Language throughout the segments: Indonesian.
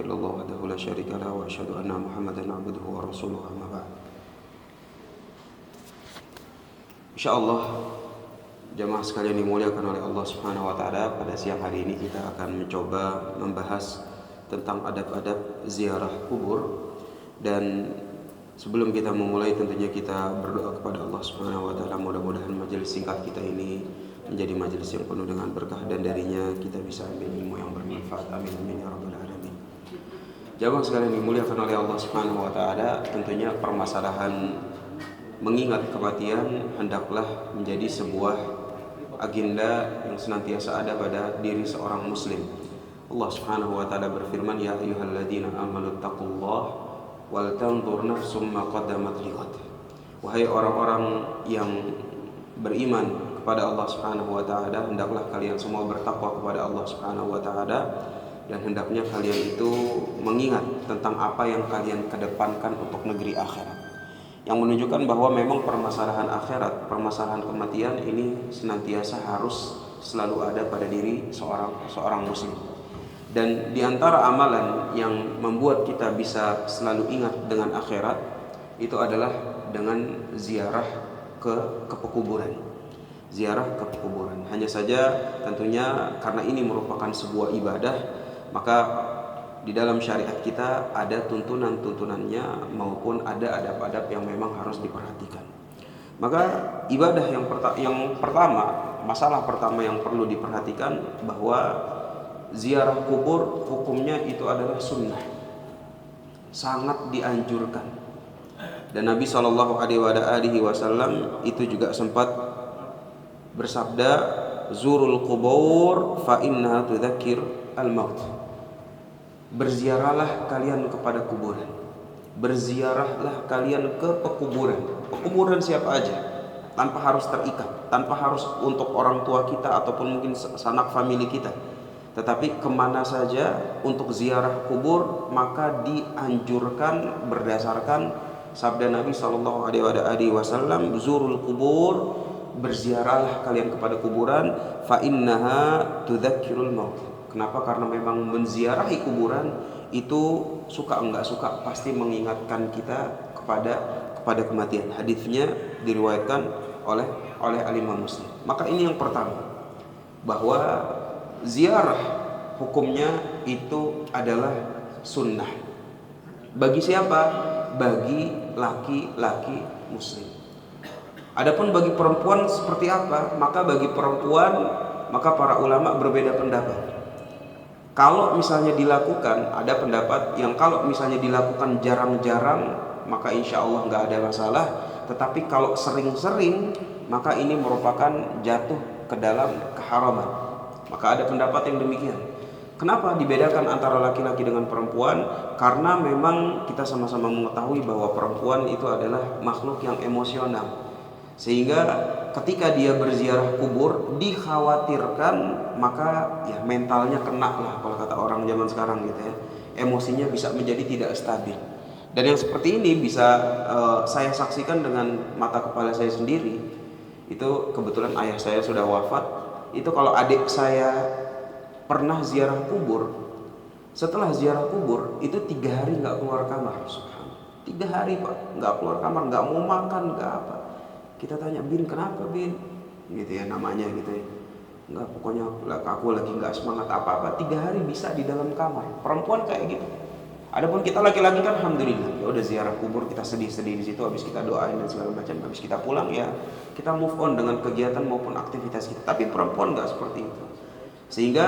illallah wahdahu la syarika lahu wa asyhadu anna Muhammadan abduhu wa rasuluhu amma ba'd. Insyaallah jamaah sekalian dimuliakan oleh Allah Subhanahu wa taala, pada siang hari ini kita akan mencoba membahas tentang adab-adab ziarah kubur. Dan sebelum kita memulai, tentunya kita berdoa kepada Allah Subhanahu wa taala, mudah-mudahan majelis singkat kita ini menjadi majelis yang penuh dengan berkah dan darinya kita bisa ambil ilmu yang bermanfaat. Amin amin ya rabbal alamin. Jamaah sekalian dimuliakan oleh Allah Subhanahu wa taala, tentunya permasalahan mengingat kematian hendaklah menjadi sebuah agenda yang senantiasa ada pada diri seorang muslim. Allah Subhanahu wa taala berfirman, ya ayyuhalladzina amanu taqullaha wal tanzur nafsum ma qaddamat lighad. Wahai orang-orang yang beriman kepada Allah Subhanahu wa taala, hendaklah kalian semua bertakwa kepada Allah Subhanahu wa taala, dan hendaknya kalian itu mengingat tentang apa yang kalian kedepankan untuk negeri akhirat. Yang menunjukkan bahwa memang permasalahan akhirat, permasalahan kematian ini senantiasa harus selalu ada pada diri seorang muslim. Dan di antara amalan yang membuat kita bisa selalu ingat dengan akhirat itu adalah dengan ziarah ke pekuburan. Ziarah ke pekuburan. Hanya saja tentunya karena ini merupakan sebuah ibadah, maka di dalam syariat kita ada tuntunan-tuntunannya maupun ada adab-adab yang memang harus diperhatikan. Maka ibadah yang pertama, masalah pertama yang perlu diperhatikan bahwa ziarah kubur hukumnya itu adalah sunnah, sangat dianjurkan. Dan Nabi SAW itu juga sempat bersabda, zurul qubur fa innaha tudzakir al-maut. Berziarahlah kalian kepada kuburan, berziarahlah kalian ke pekuburan. Pekuburan siapa aja, tanpa harus terikat, tanpa harus untuk orang tua kita ataupun mungkin sanak famili kita, tetapi kemana saja untuk ziarah kubur maka dianjurkan berdasarkan sabda Nabi SAW, zurul qubur, berziarahlah kalian kepada kuburan, fa innaha tudzakirul maut. Kenapa? Karena memang menziarahi kuburan itu suka enggak suka pasti mengingatkan kita kepada kematian. Hadisnya diriwayatkan oleh Al-Imam Muslim. Maka ini yang pertama, bahwa ziarah hukumnya itu adalah sunnah. Bagi siapa? Bagi laki-laki muslim. Adapun bagi perempuan seperti apa? Maka bagi perempuan, maka para ulama berbeda pendapat. Kalau misalnya dilakukan, ada pendapat yang kalau misalnya dilakukan jarang-jarang, maka insya Allah nggak ada masalah. Tetapi kalau sering-sering, maka ini merupakan jatuh ke dalam keharaman. Maka ada pendapat yang demikian. Kenapa dibedakan antara laki-laki dengan perempuan? Karena memang kita sama-sama mengetahui bahwa perempuan itu adalah makhluk yang emosional. Sehingga ketika dia berziarah kubur dikhawatirkan, maka ya mentalnya kena lah, kalau kata orang zaman sekarang gitu ya. Emosinya bisa menjadi tidak stabil. Dan yang seperti ini bisa saya saksikan dengan mata kepala saya sendiri. Itu kebetulan ayah saya sudah wafat. Itu kalau adik saya pernah ziarah kubur, setelah ziarah kubur itu 3 hari nggak keluar kamar. 3 hari Pak, nggak keluar kamar, nggak mau makan, nggak apa. Kita tanya, Bin kenapa Bin? Gitu ya namanya gitu ya. Enggak, pokoknya aku lagi nggak semangat apa-apa. 3 hari bisa di dalam kamar. Perempuan kayak gitu. Adapun kita laki-laki kan alhamdulillah, ya udah ziarah kubur kita sedih-sedih di situ, habis kita doain dan segala macam, habis kita pulang ya kita move on dengan kegiatan maupun aktivitas kita. Tapi perempuan nggak seperti itu. Sehingga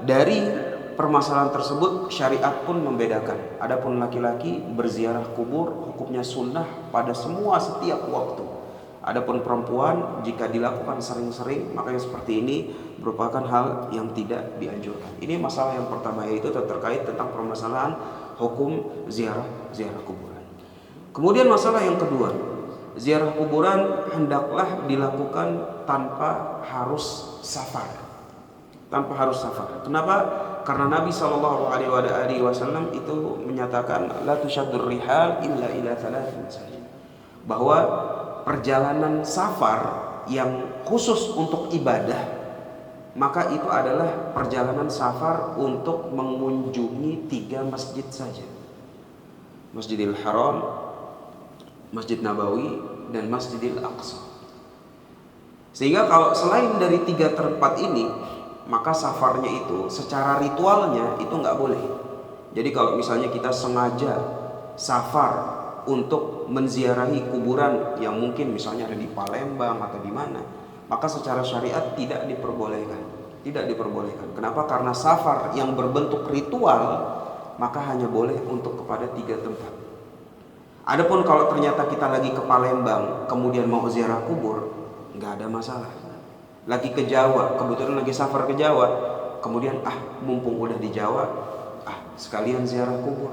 dari permasalahan tersebut syariat pun membedakan. Adapun laki-laki berziarah kubur hukumnya sunnah pada semua setiap waktu. Adapun perempuan jika dilakukan sering-sering, maka yang seperti ini merupakan hal yang tidak dianjurkan. Ini masalah yang pertama, yaitu terkait tentang permasalahan hukum ziarah kuburan. Kemudian masalah yang kedua, ziarah kuburan hendaklah dilakukan tanpa harus safar. Kenapa? Karena Nabi SAW itu menyatakan la tusyaddur rihal illa ila thalathin masajid. Bahwa perjalanan safar yang khusus untuk ibadah maka itu adalah perjalanan safar untuk mengunjungi 3 masjid saja. Masjidil Haram, Masjid Nabawi, dan Masjidil Aqsa. Sehingga kalau selain dari 3 tempat ini, maka safarnya itu secara ritualnya itu nggak boleh. Jadi kalau misalnya kita sengaja safar untuk menziarahi kuburan yang mungkin misalnya ada di Palembang atau di mana, maka secara syariat tidak diperbolehkan. Tidak diperbolehkan. Kenapa? Karena safar yang berbentuk ritual maka hanya boleh untuk kepada 3 tempat. Adapun kalau ternyata kita lagi ke Palembang kemudian mau ziarah kubur, nggak ada masalah. Lagi ke Jawa, kebetulan lagi safar ke Jawa, kemudian mumpung udah di Jawa, sekalian ziarah kubur.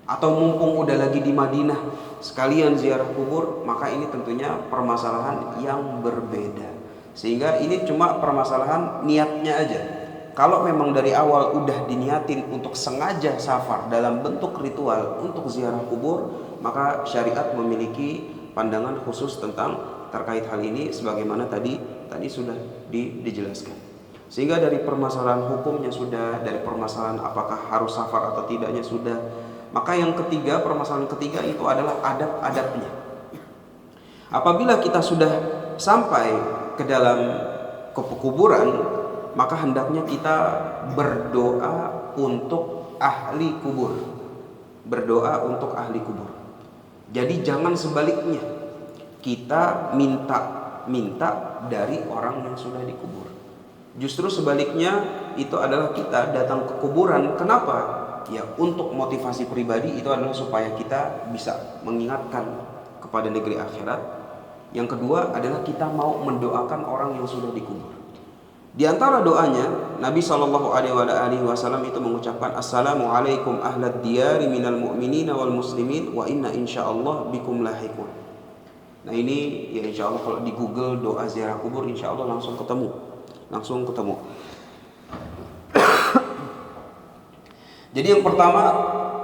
Atau mumpung udah lagi di Madinah, sekalian ziarah kubur, maka ini tentunya permasalahan yang berbeda. Sehingga ini cuma permasalahan niatnya aja. Kalau memang dari awal udah diniatin untuk sengaja safar dalam bentuk ritual untuk ziarah kubur, maka syariat memiliki pandangan khusus tentang terkait hal ini sebagaimana tadi sudah dijelaskan. Sehingga dari permasalahan hukumnya sudah, dari permasalahan apakah harus safar atau tidaknya sudah. Maka yang ketiga, permasalahan ketiga itu adalah adab-adabnya. Apabila kita sudah sampai ke dalam kuburan, maka hendaknya kita berdoa untuk ahli kubur. Berdoa untuk ahli kubur. Jadi jangan sebaliknya, kita minta dari orang yang sudah dikubur. Justru sebaliknya, itu adalah kita datang ke kuburan. Kenapa? Ya, untuk motivasi pribadi itu adalah supaya kita bisa mengingatkan kepada negeri akhirat. Yang kedua adalah kita mau mendoakan orang yang sudah dikubur. Di antara doanya, Nabi SAW itu mengucapkan, Assalamualaikum ahlad diyari minal mu'minina wal muslimin wa inna insyaallah bikum lahikun. Nah ini ya insyaallah kalau di Google doa ziarah kubur insyaallah langsung ketemu. Jadi yang pertama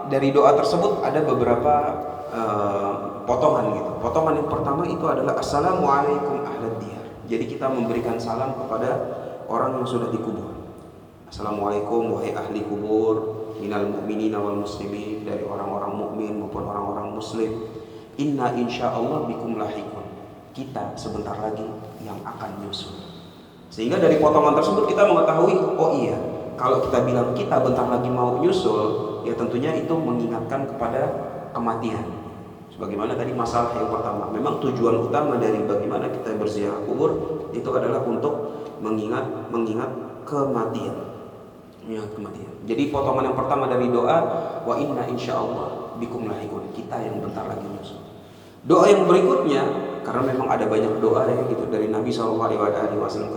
dari doa tersebut ada beberapa potongan gitu. Potongan yang pertama itu adalah Assalamualaikum ahlad diyar. Jadi kita memberikan salam kepada orang yang sudah dikubur. Assalamualaikum wahai ahli kubur, minal mu'minina wal muslimin, dari orang-orang mukmin maupun orang-orang muslim. Inna insyaallah bikum lahikun. Kita sebentar lagi yang akan nyusul. Sehingga dari potongan tersebut kita mengetahui, oh iya, kalau kita bilang kita bentar lagi mau nyusul, ya tentunya itu mengingatkan kepada kematian. Sebagaimana tadi masalah yang pertama, memang tujuan utama dari bagaimana kita berziarah kubur itu adalah untuk mengingat kematian. Jadi potongan yang pertama dari doa, wa inna insyaallah bikum lahikun, kita yang bentar lagi nyusul. Doa yang berikutnya, karena memang ada banyak doa ya gitu dari Nabi SAW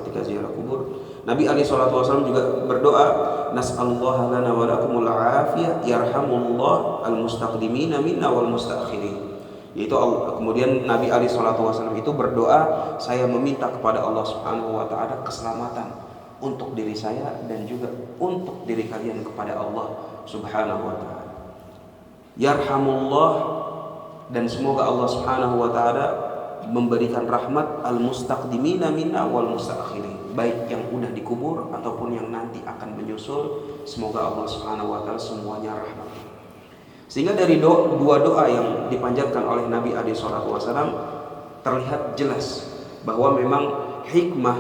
ketika ziarah kubur. Nabi SAW juga berdoa, nas'alullah lana wa lakumul afiyah yarhamullah al-mustaqdimina minna wal mustaakhirin. Yaitu kemudian Nabi SAW itu berdoa, saya meminta kepada Allah Subhanahu wa taala keselamatan untuk diri saya dan juga untuk diri kalian kepada Allah Subhanahu wa taala. Yarhamullah, dan semoga Allah Subhanahu wa taala memberikan rahmat al-mustaqdimina minna wal mustaakhirin, baik yang udah dikubur ataupun yang nanti akan menyusul, semoga Allah Subhanahu wa taala semuanya rahmat. Sehingga dari dua doa yang dipanjatkan oleh Nabi SAW terlihat jelas bahwa memang hikmah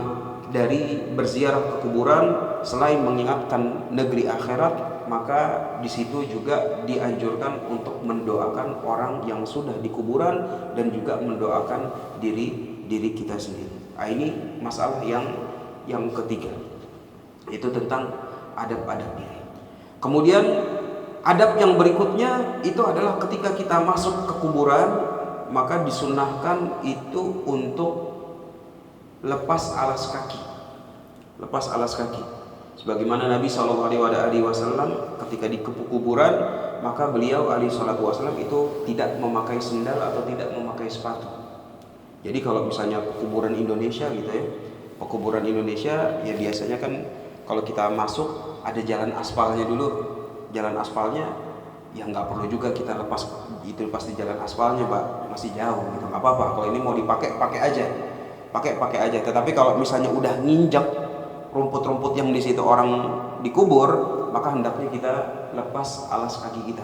dari berziarah ke kuburan selain mengingatkan negeri akhirat, maka di situ juga dianjurkan untuk mendoakan orang yang sudah di kuburan dan juga mendoakan diri kita sendiri. Ini masalah yang ketiga, itu tentang adab-adab diri. Kemudian adab yang berikutnya itu adalah ketika kita masuk ke kuburan, maka disunahkan itu untuk lepas alas kaki. Sebagaimana Nabi SAW ketika di kuburan, maka beliau SAW itu tidak memakai sendal atau tidak memakai sepatu. Jadi kalau misalnya kuburan Indonesia gitu ya, kuburan Indonesia ya biasanya kan kalau kita masuk ada jalan aspalnya dulu. Jalan aspalnya ya nggak perlu juga kita lepas di jalan aspalnya, Pak, masih jauh gitu, nggak apa-apa. Kalau ini mau dipakai pakai aja. Tetapi kalau misalnya udah nginjak rumput-rumput yang di situ orang dikubur, maka hendaknya kita lepas alas kaki kita.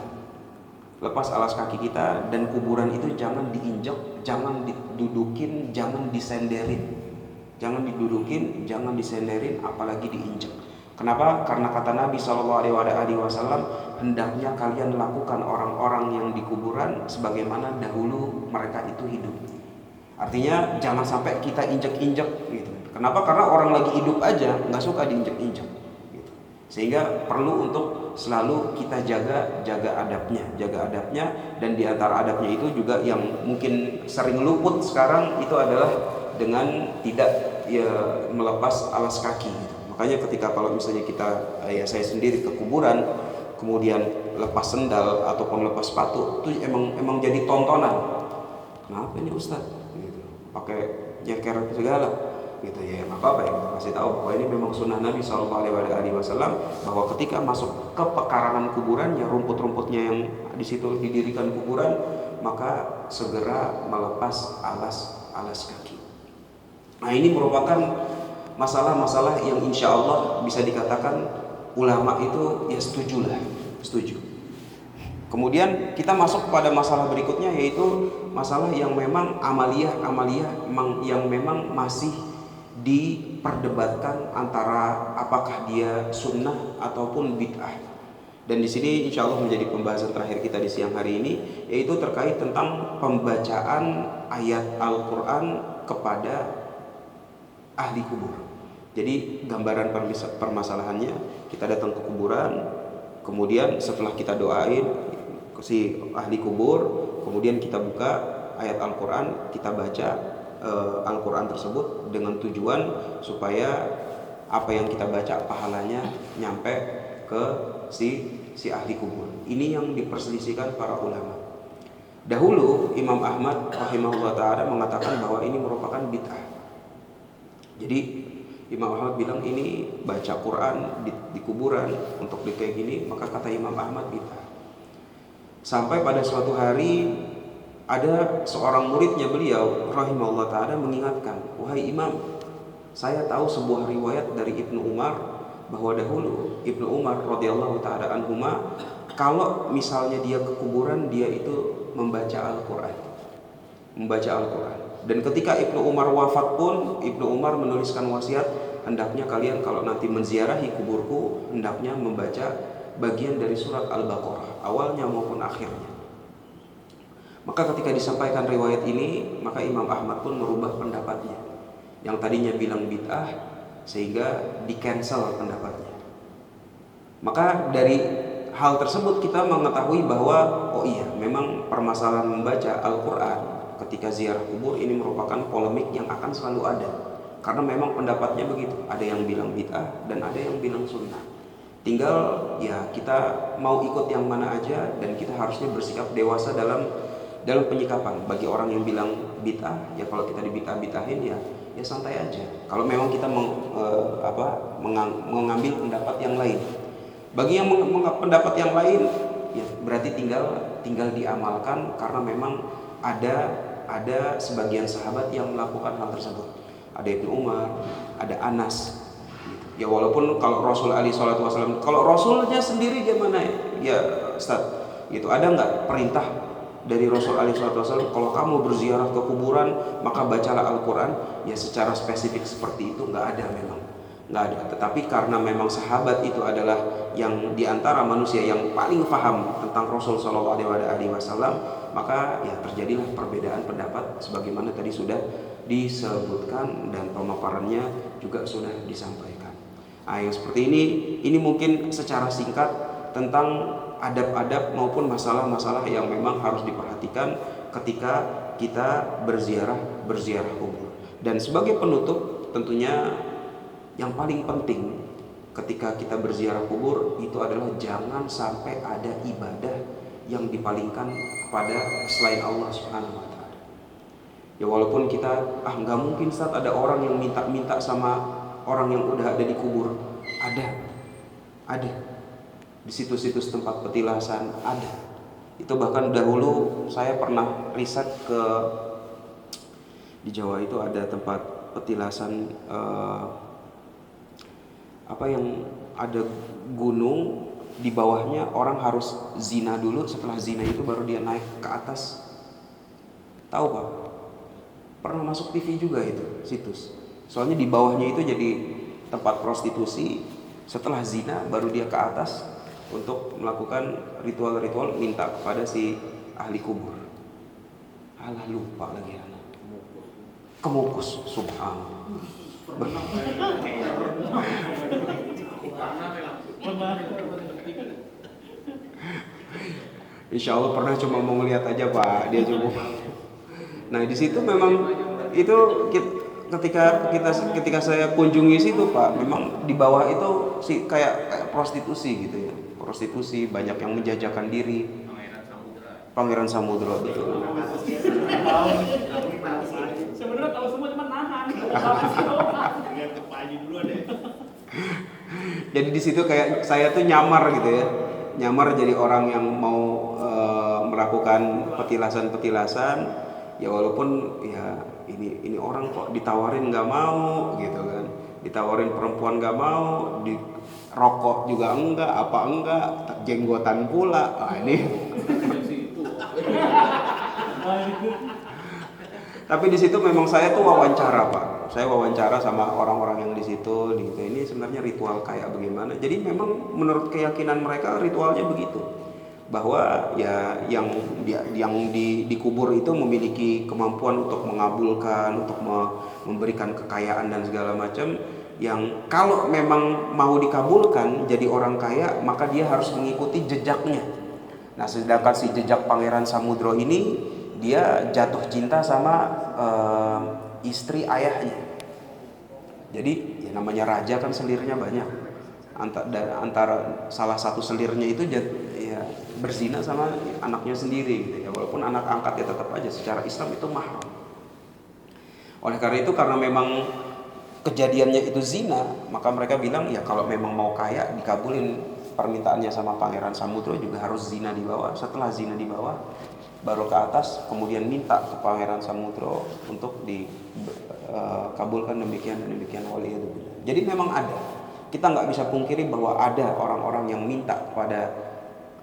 Lepas alas kaki kita, dan kuburan itu jangan diinjak, jangan didudukin, jangan disenderin. Jangan didudukin, jangan disenderin, apalagi diinjak. Kenapa? Karena kata Nabi SAW, hendaknya kalian lakukan orang-orang yang di kuburan sebagaimana dahulu mereka itu hidup. Artinya jangan sampai kita injak-injak gitu. Kenapa? Karena orang lagi hidup aja nggak suka diinjak-injak gitu. Sehingga perlu untuk selalu kita jaga adabnya, dan di antara adabnya itu juga yang mungkin sering luput sekarang itu adalah dengan tidak melepas alas kaki gitu. Makanya ketika kalau misalnya kita saya sendiri ke kuburan kemudian lepas sendal ataupun lepas sepatu, itu emang jadi tontonan. Kenapa ini Ustaz? Gitu. Pakai jeker segala gitu ya, nggak apa-apa ya, kita kasih tahu bahwa ini memang sunnah Nabi SAW, bahwa ketika masuk ke pekarangan kuburan, ya rumput-rumputnya yang di situ didirikan kuburan, maka segera melepas alas kaki. Nah, ini merupakan masalah-masalah yang insya Allah bisa dikatakan ulama itu ya setuju. Kemudian kita masuk pada masalah berikutnya, yaitu masalah yang memang amaliyah yang memang masih diperdebatkan antara apakah dia sunnah ataupun bid'ah. Dan di sini insya Allah menjadi pembahasan terakhir kita di siang hari ini, yaitu terkait tentang pembacaan ayat Al-Quran kepada ahli kubur. Jadi gambaran permasalahannya, kita datang ke kuburan, kemudian setelah kita doain si ahli kubur, kemudian kita buka ayat Al-Quran, kita baca Al-Quran tersebut dengan tujuan supaya apa yang kita baca pahalanya nyampe ke si ahli kubur. Ini yang diperselisihkan para ulama. Dahulu Imam Ahmad rahimahullah ta'ala mengatakan bahwa ini merupakan bid'ah. Jadi Imam Ahmad bilang ini baca Quran di kuburan untuk kayak gini, maka kata Imam Ahmad bid'ah. Sampai pada suatu hari ada seorang muridnya beliau rahimahullah ta'ala mengingatkan, wahai Imam, saya tahu sebuah riwayat dari Ibnu Umar bahwa dahulu Ibnu Umar radhiyallahu ta'ala anhuma, kalau misalnya dia ke kuburan, dia itu membaca Al-Quran. Dan ketika Ibnu Umar wafat pun, Ibnu Umar menuliskan wasiat, hendaknya kalian kalau nanti menziarahi kuburku, hendaknya membaca bagian dari surat Al-Baqarah, awalnya maupun akhirnya. Maka ketika disampaikan riwayat ini, maka Imam Ahmad pun merubah pendapatnya. Yang tadinya bilang bid'ah, sehingga di-cancel pendapatnya. Maka dari hal tersebut kita mengetahui bahwa oh iya, memang permasalahan membaca Al-Quran ketika ziarah kubur ini merupakan polemik yang akan selalu ada. Karena memang pendapatnya begitu, ada yang bilang bid'ah dan ada yang bilang sunnah. Tinggal ya kita mau ikut yang mana aja, dan kita harusnya bersikap dewasa dalam penyikapan. Bagi orang yang bilang bid'ah, ya kalau kita dibid'ah-bid'ahin ya santai aja. Kalau memang kita mengambil pendapat yang lain. Bagi yang pendapat yang lain, ya berarti tinggal diamalkan, karena memang ada sebagian sahabat yang melakukan hal tersebut. Ada Ibnu Umar, ada Anas. Ya walaupun kalau Rasul alaihi salatu wasallam, kalau Rasulnya sendiri gimana ya Ustaz? Gitu, ada nggak perintah dari Rasul alaihi salatu wasallam kalau kamu berziarah ke kuburan maka bacalah Al-Quran? Ya secara spesifik seperti itu nggak ada, memang nggak ada. Tetapi karena memang sahabat itu adalah yang diantara manusia yang paling paham tentang Rasul sallallahu alaihi wasallam, maka ya terjadilah perbedaan pendapat sebagaimana tadi sudah disebutkan dan pemaparannya juga sudah disampaikan. Nah, yang seperti ini mungkin secara singkat tentang adab-adab maupun masalah-masalah yang memang harus diperhatikan ketika kita berziarah kubur. Dan sebagai penutup, tentunya yang paling penting ketika kita berziarah kubur itu adalah jangan sampai ada ibadah yang dipalingkan kepada selain Allah Subhanahu wa ta'ala. Ya walaupun kita nggak mungkin saat ada orang yang minta sama orang yang udah ada di kubur, ada di situs-situs tempat petilasan ada. Itu bahkan dahulu saya pernah riset di Jawa, itu ada tempat petilasan apa yang ada gunung di bawahnya orang harus zina dulu, setelah zina itu baru dia naik ke atas. Tahu Pak? Pernah masuk TV juga itu situs. Soalnya di bawahnya itu jadi tempat prostitusi. Setelah zina baru dia ke atas untuk melakukan ritual-ritual minta kepada si ahli kubur. Alah lupa lagi anak. Kemukus, subhanallah. Insya Allah pernah, cuma mau ngeliat aja Pak, dia cuma. Nah di situ memang itu ketika saya kunjungi situ Pak, memang di bawah itu sih kayak prostitusi gitu ya, prostitusi, banyak yang menjajakan diri. Pangeran Samudra betul. Sebenarnya tahu semua cuma nahan. Jadi di situ kayak saya tuh nyamar gitu ya, nyamar jadi orang yang mau melakukan petilasan ya, walaupun ya ini orang kok ditawarin nggak mau gitu kan, ditawarin perempuan nggak mau, di rokok juga enggak, apa enggak, jenggotan pula. Ini tapi di situ memang saya tuh wawancara Pak, saya wawancara sama orang-orang yang di situ gitu. Ini sebenarnya ritual kayak bagaimana. Jadi memang menurut keyakinan mereka ritualnya begitu, bahwa ya yang dikubur itu memiliki kemampuan untuk mengabulkan, untuk memberikan kekayaan dan segala macam. Yang kalau memang mau dikabulkan jadi orang kaya, maka dia harus mengikuti jejaknya. Nah sedangkan si jejak Pangeran Samudra ini, dia jatuh cinta sama istri ayahnya. Jadi ya namanya raja kan selirnya banyak. Antara salah satu selirnya itu ya berzina sama anaknya sendiri gitu ya. Walaupun anak angkat ya tetap aja secara Islam itu mahram. Oleh karena itu, karena memang kejadiannya itu zina, maka mereka bilang ya kalau memang mau kaya dikabulin permintaannya sama Pangeran Samudra, juga harus zina di bawah. Setelah zina di bawah baru ke atas, kemudian minta ke Pangeran Samudra untuk dikabulkan demikian waliyadzubillah. Jadi memang ada, kita nggak bisa pungkiri bahwa ada orang-orang yang minta kepada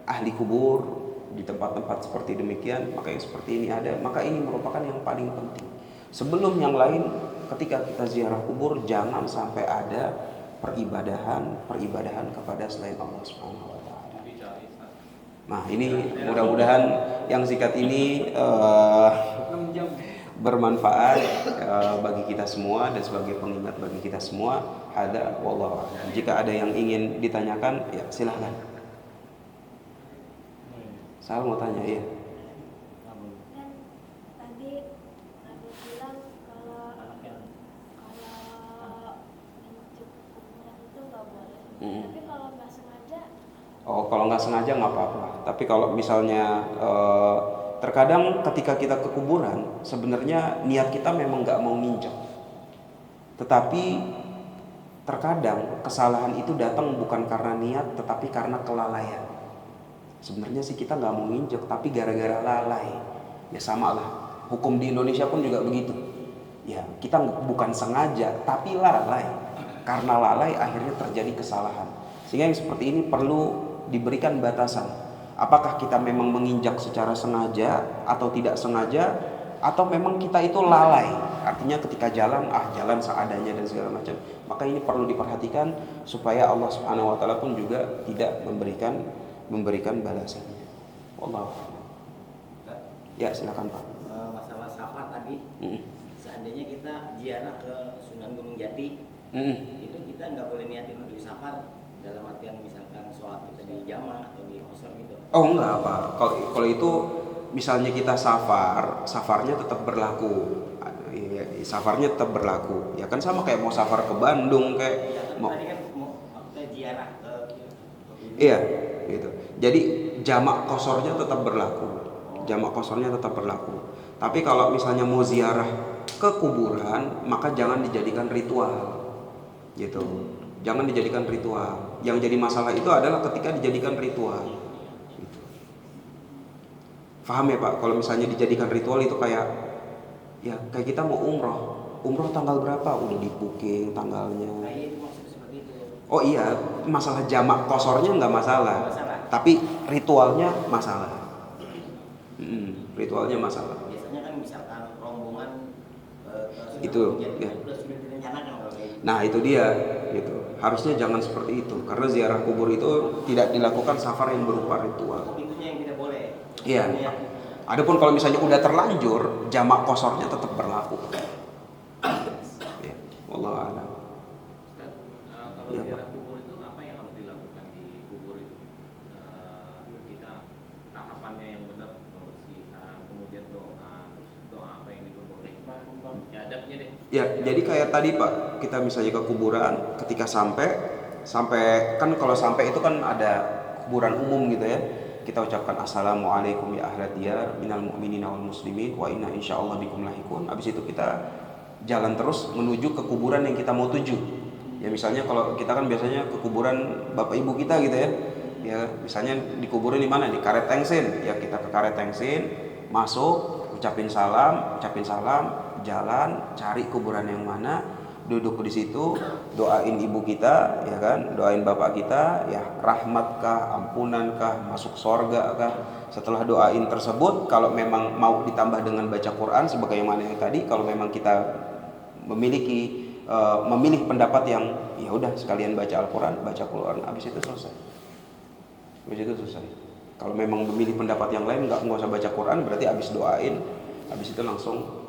ahli kubur di tempat-tempat seperti demikian. Maka yang seperti ini ada, maka ini merupakan yang paling penting. Sebelum yang lain, ketika kita ziarah kubur jangan sampai ada peribadahan kepada selain Allah Subhanahu wa taala. Nah, ini mudah-mudahan yang sikat ini bermanfaat bagi kita semua dan sebagai pengingat bagi kita semua. Hada wallahu a'lam. Jika ada yang ingin ditanyakan, ya silahkan. Saya mau tanya ya. Tapi kalau nggak sengaja? Oh, kalau nggak sengaja nggak apa-apa. Tapi kalau misalnya terkadang ketika kita ke kuburan, sebenarnya niat kita memang nggak mau nginjek. Tetapi terkadang kesalahan itu datang bukan karena niat, tetapi karena kelalaian. Sebenarnya sih kita nggak mau nginjek, tapi gara-gara lalai. Ya sama lah. Hukum di Indonesia pun juga begitu. Ya kita bukan sengaja, tapi lalai. Karena lalai akhirnya terjadi kesalahan. Sehingga yang seperti ini perlu diberikan batasan. Apakah kita memang menginjak secara sengaja atau tidak sengaja, atau memang kita itu lalai. Artinya ketika jalan seadanya dan segala macam. Maka ini perlu diperhatikan supaya Allah Subhanahu wa taala pun juga tidak memberikan balasannya. Wallahu a'lam. Ya, silakan Pak. Masalah safar tadi. Seandainya kita ziarah ke Sunan Gunung Jati, itu kita nggak boleh niatin untuk safar dalam artian misalkan sholat kita di jamaah atau di hostel gitu. Oh enggak apa. Kalau itu misalnya kita safarnya tetap berlaku. Safarnya tetap berlaku. Ya kan sama kayak mau safar ke Bandung kayak ya, mau. Tadi kan maksudnya ziarah ke Iya, gitu. Jadi jamak kosornya tetap berlaku. Jamak kosornya tetap berlaku. Tapi kalau misalnya mau ziarah ke kuburan, maka jangan dijadikan ritual. Gitu. Jangan dijadikan ritual. Yang jadi masalah itu adalah ketika dijadikan ritual. Gitu. Paham ya Pak? Kalau misalnya dijadikan ritual itu kayak kita mau umroh tanggal berapa? Udah di booking tanggalnya. itu maksudnya seperti itu. Oh iya, masalah jamak kosornya nggak masalah, Nggak masalah. tapi ritualnya masalah. Ritualnya masalah. Biasanya kan misalkan rombongan ke Sunan Itu, Gunung Jati ya. itu sudah direncanakan kalau kayak gitu. Nah itu dia, gitu. Harusnya jangan seperti itu, karena ziarah kubur itu tidak dilakukan safar yang berupa ritual. Itunya yang tidak boleh. Iya. Niat. Adapun kalau misalnya udah terlanjur, jamak kosornya tetap berlaku. Ya, wallahu a'lam. Ustaz, kalau Ya, ziarah Pak. kubur itu apa yang harus dilakukan di kubur itu? Kita tahapannya yang benar, pembersihan, kemudian doa, terus doa apa yang diperbolehkan, ya adabnya deh. Ya, jadi kayak tadi Pak, kita misalnya ke kuburan, ketika sampai kan kalau sampai itu kan ada kuburan umum gitu ya. Kita ucapkan assalamualaikum ya ahlat diyar minal mu'minina wal muslimin wa inna insyaallah bikum lahikun. Habis itu kita jalan terus menuju ke kuburan yang kita mau tuju. Ya misalnya kalau kita kan biasanya ke kuburan bapak ibu kita gitu ya. Ya misalnya di kuburan di mana? Di Karet Tengsin. Ya kita ke Karet Tengsin, masuk, ucapin salam, jalan, cari kuburan yang mana, duduk di situ, doain ibu kita, ya kan, doain bapak kita, ya rahmatkah, ampunankah, masuk sorga kah. Setelah doain tersebut, kalau memang mau ditambah dengan baca Quran, sebagaimana yang tadi, kalau memang kita memilih pendapat yang ya udah sekalian baca Al-Quran, habis itu selesai. Kalau memang memilih pendapat yang lain, nggak usah baca Quran, berarti habis doain, habis itu langsung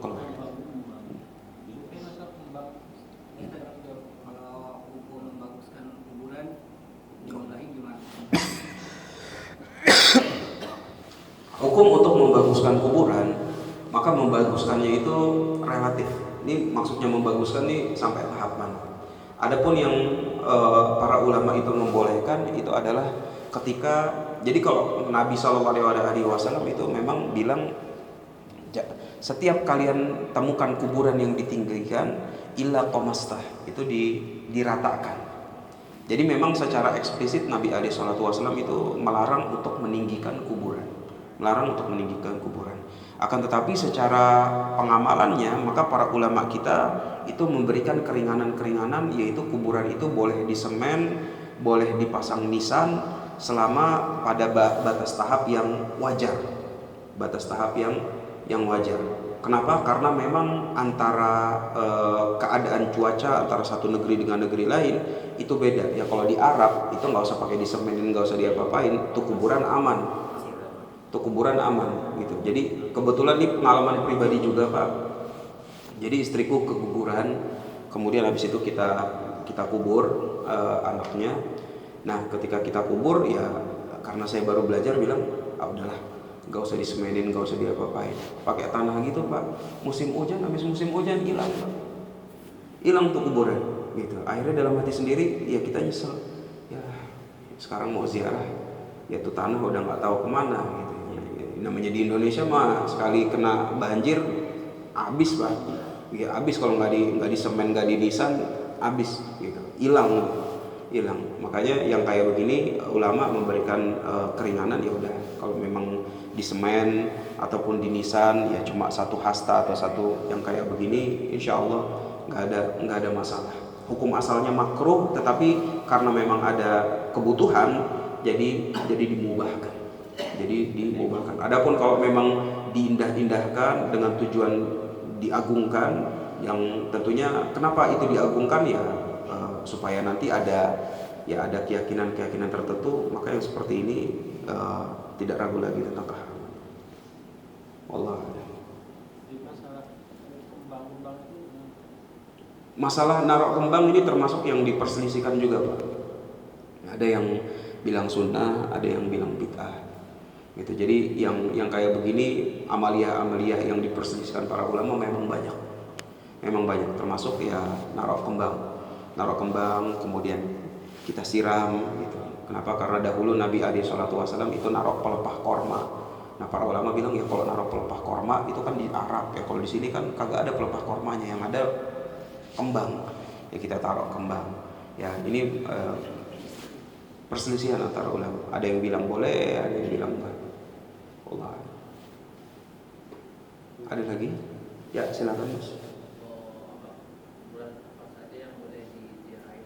keluar. Kalau hukum membaguskan kuburan dimulai gimana? Hukum untuk membaguskan kuburan, maka membaguskannya itu relatif. Ini maksudnya membaguskan ini sampai tahap mana. Adapun yang para ulama itu membolehkan itu adalah ketika, jadi kalau Nabi SAW itu memang bilang setiap kalian temukan kuburan yang ditinggikan illa qamastah, itu diratakan. Jadi memang secara eksplisit Nabi SAW itu melarang untuk meninggikan kuburan. Akan tetapi secara pengamalannya, maka para ulama kita itu memberikan keringanan-keringanan, yaitu kuburan itu boleh disemen, boleh dipasang nisan selama pada batas tahap yang wajar. Kenapa? Karena memang antara keadaan cuaca antara satu negeri dengan negeri lain itu beda. Ya kalau di Arab itu nggak usah pakai disemenin, nggak usah diapa-apain, tuh kuburan aman gitu. Jadi kebetulan ini pengalaman pribadi juga Pak. Jadi istriku ke kuburan, kemudian habis itu kita kubur anaknya. Nah ketika kita kubur ya karena saya baru belajar bilang udahlah, nggak usah disemenin, nggak usah diapa-apain, pakai tanah gitu Pak. Habis musim hujan hilang tuh kuburan gitu. Akhirnya dalam hati sendiri ya kita nyesel, ya sekarang mau ziarah ya tuh tanah udah nggak tahu kemana gitu. Namanya di Indonesia mah sekali kena banjir habis Pak, ya habis kalau nggak di semen, nggak di nisan, habis gitu, hilang. Makanya yang kayak begini ulama memberikan keringanan, ya udah kalau memang di semen ataupun di nisan ya cuma satu hasta atau satu yang kayak begini, insya Allah nggak ada masalah. Hukum asalnya makruh, tetapi karena memang ada kebutuhan jadi dimubahkan. Adapun kalau memang diindah-indahkan dengan tujuan diagungkan, yang tentunya kenapa itu diagungkan ya supaya nanti ada keyakinan tertentu, maka yang seperti ini tidak ragu lagi tentang keharaman. Wallah. Masalah naruh kembang ini termasuk yang diperselisihkan juga Pak. Ada yang bilang sunnah, ada yang bilang bid'ah. Gitu. Jadi yang kayak begini amaliyah yang diperselisihkan para ulama memang banyak, termasuk ya naruh kembang kemudian kita siram gitu. Kenapa? Karena dahulu Nabi SAW itu naruh pelepah korma. Nah para ulama bilang ya kalau naruh pelepah korma itu kan di Arab ya, kalau di sini kan kagak ada pelepah kormanya, yang ada kembang, ya kita taruh kembang. Ya ini perselisihan antara ulama, ada yang bilang boleh, ada yang bilang enggak. Allah. Ada lagi? Ya silakan Mas. Bulan apa saja yang boleh diziarahi?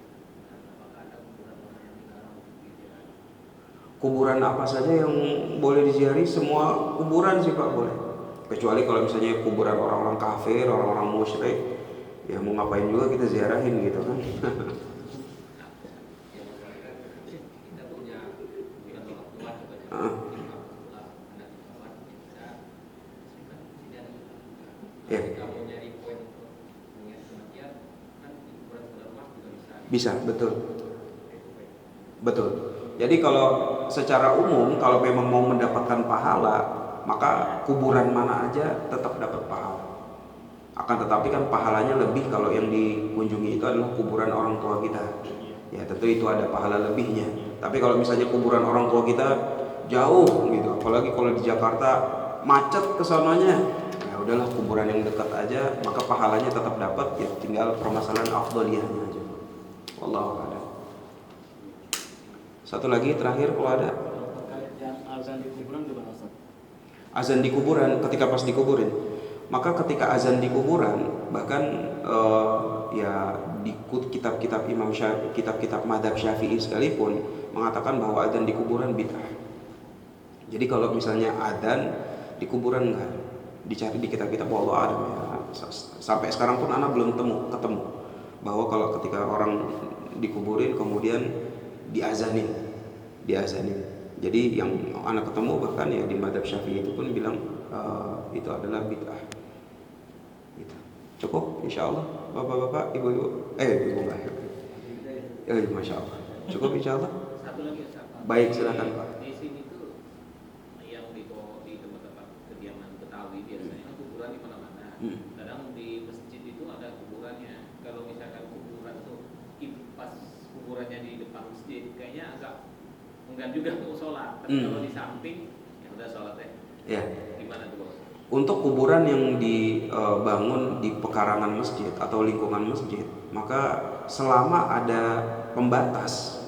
Kuburan apa saja yang boleh diziarahi? Semua kuburan sih Pak boleh. Kecuali kalau misalnya kuburan orang-orang kafir, orang-orang musyrik, ya mau ngapain juga kita ziarahin gitu kan. Kita punya orang tua juga Ah. anak kawan bisa simpan di sini. Ya. Kamu nyari poin untuk mengingat kematian kan di kuburan rumah juga bisa. Bisa, betul. Betul. Jadi kalau secara umum kalau memang mau mendapatkan pahala, maka kuburan mana aja tetap dapat pahala. Akan tetapi kan pahalanya lebih kalau yang dikunjungi itu adalah kuburan orang tua kita. Ya tentu itu ada pahala lebihnya. Tapi kalau misalnya kuburan orang tua kita jauh gitu, apalagi kalau di Jakarta macet kesananya, ya udahlah kuburan yang dekat aja, maka pahalanya tetap dapat. Ya tinggal permasalahan afdhaliyahnya aja. Wallahu a'lam. Satu lagi terakhir kalau ada. Terkait yang azan di kuburan gimana Ustaz? Azan di kuburan ketika pas dikuburin, maka ketika azan di kuburan bahkan ya di kitab-kitab Imam Syafi'i, kitab-kitab Madzhab Syafi'i sekalipun mengatakan bahwa azan di kuburan bid'ah. Jadi kalau misalnya azan di kuburan enggak dicari di kitab-kitab, wallahu a'lam ya. Sampai sekarang pun anak belum ketemu bahwa kalau ketika orang dikuburin kemudian diazanin. Jadi yang anak ketemu bahkan ya di Madzhab Syafi'i itu pun bilang itu adalah bid'ah. Gitu. Cukup insyaallah Bapak-bapak, Ibu-ibu. Ibu enggak. Masya Allah. Cukup insyaallah. Satu lagi Ustaz. Baik, silakan Pak. Di sini tuh yang di tempat-tempat kediaman Betawi biasanya kuburan di mana-mana. Kadang di masjid itu ada kuburannya. Kalau misalkan kuburan tuh pas kuburannya di depan masjid, kayaknya agak enggan juga mau sholat. Tapi kalau di samping, ya udah sholat ya. Ya. Gimana tuh Bos? Untuk kuburan yang dibangun di pekarangan masjid atau lingkungan masjid, maka selama ada pembatas,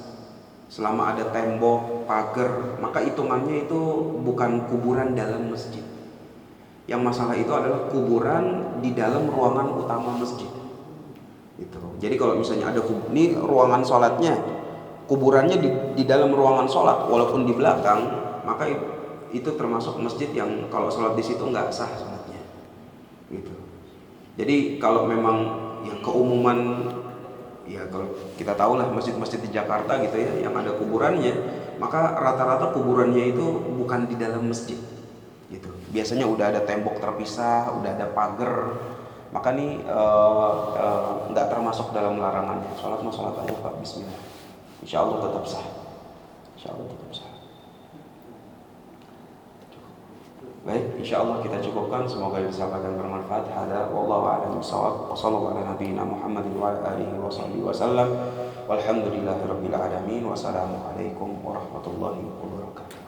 selama ada tembok, pagar, maka hitungannya itu bukan kuburan dalam masjid. Yang masalah itu adalah kuburan di dalam ruangan utama masjid. Gitu. Jadi kalau misalnya ada ini ruangan sholatnya, kuburannya di dalam ruangan sholat, walaupun di belakang, maka itu termasuk masjid yang kalau sholat di situ nggak sah sholatnya. Gitu. Jadi kalau memang yang keumuman, ya kalau kita tahu lah masjid-masjid di Jakarta gitu ya, yang ada kuburannya, maka rata-rata kuburannya itu bukan di dalam masjid. Gitu. Biasanya udah ada tembok terpisah, udah ada pagar. Maka nih nggak termasuk dalam larangannya. Sholat mau sholat aja Pak, Bismillah. Insya Allah tetap sah. Insya Allah tetap sah. Baik, insya Allah kita cukupkan. Semoga yang disampaikan bermanfaat. Hada wallahu a'lam bishawab. Wassallallahu ala nabiyyina Muhammadin wa ala alihi wa sahbihi wasallam. Walhamdulillahirabbil alamin. Wassalamualaikum warahmatullahi wabarakatuh.